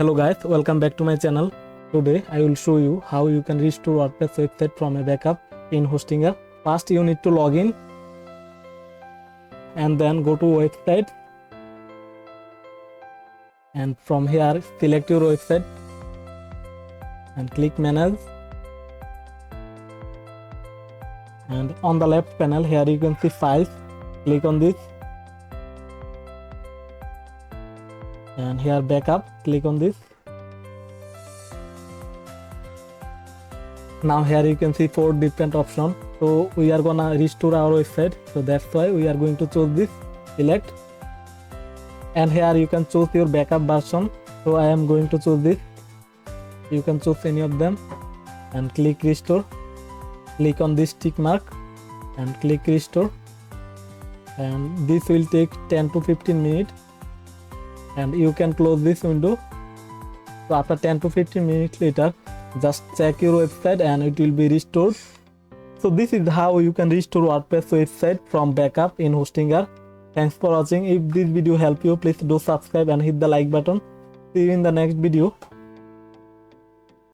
Hello guys, welcome back to my channel. Today I will show you how you can restore WordPress website from a backup in Hostinger. First you need to log in and then go to website, and from here select your website and click manage, and on the left panel here you can see files. Click on this, and here backup, click on this. Now here you can see 4 different options. So we are gonna restore our website, so that's why we are going to choose this, select, and here you can choose your backup version. So I am going to choose this. You can choose any of them and click restore. Click on this tick mark and click restore, and this will take 10 to 15 minutes, and you can close this window. So after 10 to 15 minutes later, just check your website and it will be restored. So this is how you can restore WordPress website from backup in Hostinger. Thanks for watching. If this video helped you, please do subscribe and hit the like button. See you in the next video.